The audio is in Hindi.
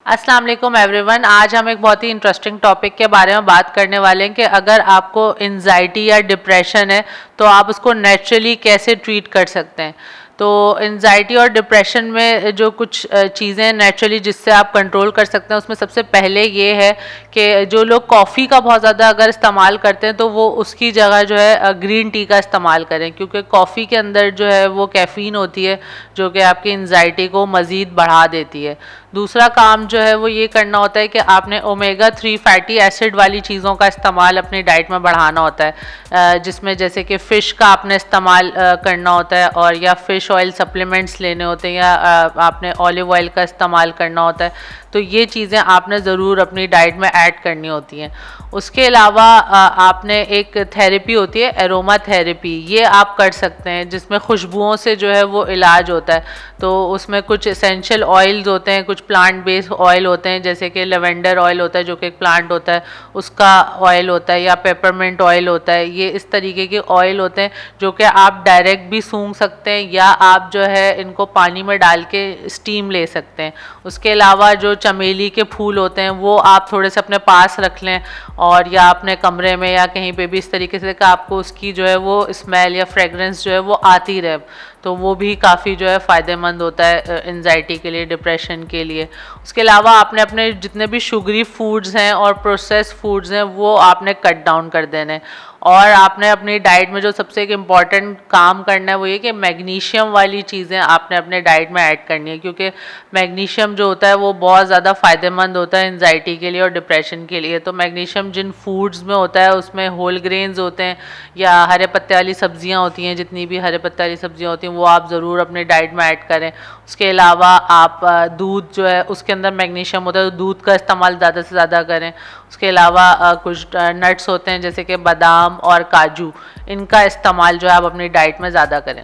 अस्सलाम वालेकुम एवरीवन। आज हम एक बहुत ही इंटरेस्टिंग टॉपिक के बारे में बात करने वाले हैं कि अगर आपको एंजाइटी या डिप्रेशन है तो आप उसको नेचुरली कैसे ट्रीट कर सकते हैं। तो एंजाइटी और डिप्रेशन में जो कुछ चीज़ें नेचुरली जिससे आप कंट्रोल कर सकते हैं उसमें सबसे पहले ये है कि जो लोग कॉफ़ी का बहुत ज़्यादा अगर इस्तेमाल करते हैं तो वो उसकी जगह जो है ग्रीन टी का इस्तेमाल करें, क्योंकि कॉफ़ी के अंदर जो है वो कैफ़ीन होती है जो कि आपकी एंजाइटी को मज़ीद बढ़ा देती है। दूसरा काम जो है वो ये करना होता है कि आपने ओमेगा 3 फैटी एसिड वाली चीज़ों का इस्तेमाल अपनी डाइट में बढ़ाना होता है, जिसमें जैसे कि फ़िश का आपने इस्तेमाल करना होता है और या फ़िश ऑयल सप्लीमेंट्स लेने होते हैं या आपने ऑलिव ऑयल का इस्तेमाल करना होता है। तो ये चीज़ें आपने ज़रूर अपनी डाइट में ऐड करनी होती हैं। उसके अलावा आपने एक थेरेपी होती है एरोमा थेरेपी, ये आप कर सकते हैं जिसमें खुशबुओं से जो है वो इलाज होता है। तो उसमें कुछ एसेंशियल ऑयल्स होते हैं, कुछ प्लांट बेस्ड ऑयल होते हैं, जैसे कि लेवेंडर ऑयल होता है जो कि एक प्लांट होता है उसका ऑयल होता है, या पेपरमिंट ऑयल होता है। ये इस तरीके के ऑयल होते हैं जो कि आप डायरेक्ट भी सूंघ सकते हैं या आप जो है इनको पानी में डाल के स्टीम ले सकते हैं। उसके अलावा जो चमेली के फूल होते हैं वो आप थोड़े से अपने पास रख लें और या अपने कमरे में या कहीं पे भी इस तरीके से कि आपको उसकी जो है वो स्मेल या फ्रेगरेंस जो है वो आती रहे। तो वो भी काफ़ी जो है फ़ायदेमंद होता है एंजाइटी के लिए, डिप्रेशन के लिए। उसके अलावा आपने अपने जितने भी शुगरी फूड्स हैं और प्रोसेस्ड फूड्स हैं वो आपने कट डाउन कर देने हैं। और आपने अपनी डाइट में जो सबसे एक इम्पॉर्टेंट काम करना है वो ये कि मैग्नीशियम वाली चीज़ें आपने अपने डाइट में ऐड करनी है, क्योंकि मैग्नीशियम जो होता है वो बहुत ज़्यादा फ़ायदेमंद होता है एंजाइटी के लिए और डिप्रेशन के लिए। तो मैग्नीशियम जिन फूड्स में होता है उसमें होल ग्रेन्स होते हैं या हरे पत्ते वाली सब्जियां होती हैं, जितनी भी हरे पत्ते वाली सब्जियां होती हैं वो आप ज़रूर अपने डाइट में ऐड करें। उसके अलावा आप दूध जो है उसके अंदर मैग्नीशियम होता है तो दूध का इस्तेमाल ज़्यादा से ज़्यादा करें। उसके अलावा कुछ नट्स होते हैं जैसे कि बादाम और काजू, इनका इस्तेमाल जो है आप अपनी डाइट में ज़्यादा करें।